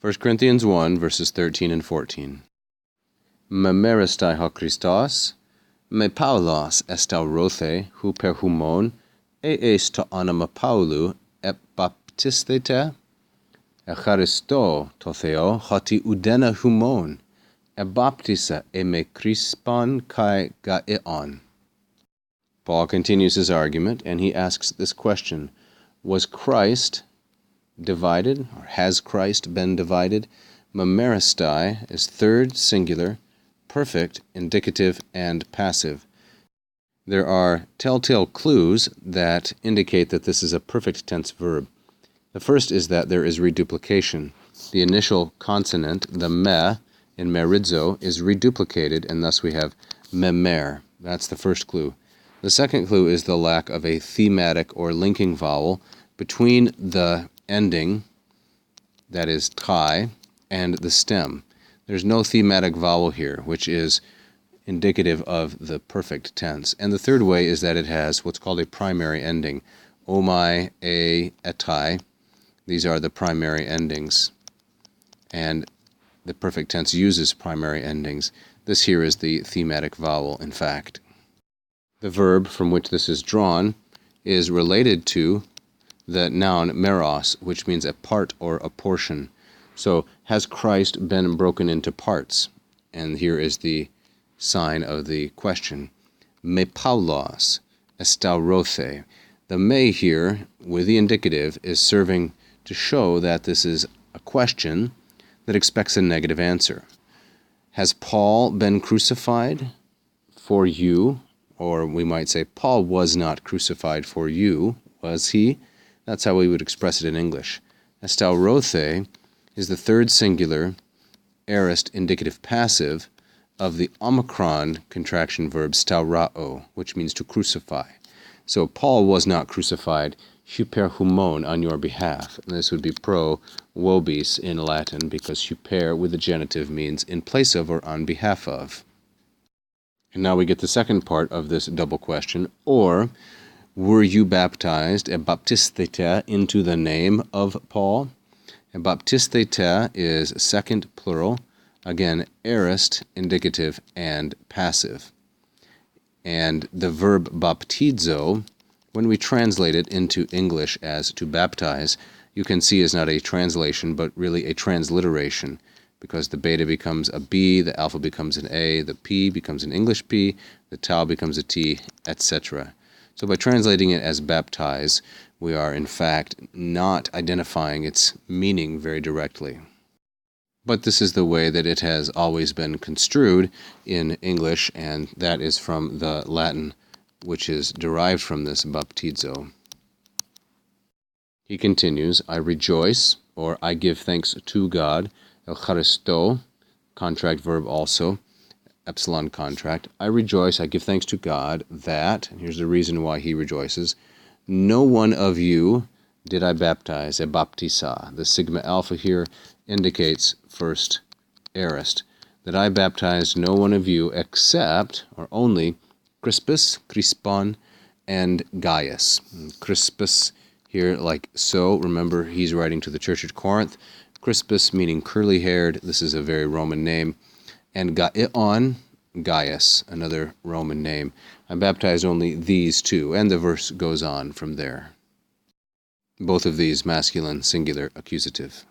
1 Corinthians 1, verses 13 and 14. Me merestai ho Christos, me Paulos estau rothe, hu per humon, eis to anima Paulu, ep baptistete, echaristo to theo, hoti udena humon, ebaptisa e me crispon kai gaeon. Paul continues his argument, and he asks this question: was Christ divided, or has Christ been divided? Memeristai is third singular, perfect, indicative, and passive. There are telltale clues that indicate that this is a perfect tense verb. The first is that there is reduplication. The initial consonant, the me, in merizo, is reduplicated, and thus we have memer. That's the first clue. The second clue is the lack of a thematic or linking vowel between the ending, that is tai, and the stem. There's no thematic vowel here, which is indicative of the perfect tense. And the third way is that it has what's called a primary ending. Omai, a, etai. These are the primary endings. And the perfect tense uses primary endings. This here is the thematic vowel, in fact. The verb from which this is drawn is related to the noun meros, which means a part or a portion. So, has Christ been broken into parts? And here is the sign of the question. Me Paulos estau rothe. The me here, with the indicative, is serving to show that this is a question that expects a negative answer. Has Paul been crucified for you? Or we might say, Paul was not crucified for you, was he? That's how we would express it in English. Estau rothe is the third singular, aorist indicative passive of the omicron contraction verb staurao, which means to crucify. So Paul was not crucified, huper humon, on your behalf. And this would be pro vobis in Latin, because huper with the genitive means in place of or on behalf of. And now we get the second part of this double question. Or, were you baptized, ebaptistete, into the name of Paul? Ebaptistete is second plural, again, aorist, indicative, and passive. And the verb baptizo, when we translate it into English as to baptize, you can see is not a translation, but really a transliteration, because the beta becomes a B, the alpha becomes an A, the P becomes an English P, the tau becomes a T, etc. So by translating it as baptize, we are in fact not identifying its meaning very directly. But this is the way that it has always been construed in English, and that is from the Latin, which is derived from this baptizo. He continues, I rejoice, or I give thanks to God, Eucharisto, contract verb also, epsilon contract. I rejoice, I give thanks to God that, and here's the reason why he rejoices, no one of you did I baptize, ebaptisa. The sigma alpha here indicates first aorist, that I baptized no one of you except, or only, Crispus, Crispon, and Gaius. Crispus here, like so, remember he's writing to the church at Corinth. Crispus meaning curly-haired, this is a very Roman name. And Gaeon, Gaius, another Roman name. I baptized only these two, and the verse goes on from there. Both of these masculine, singular, accusative.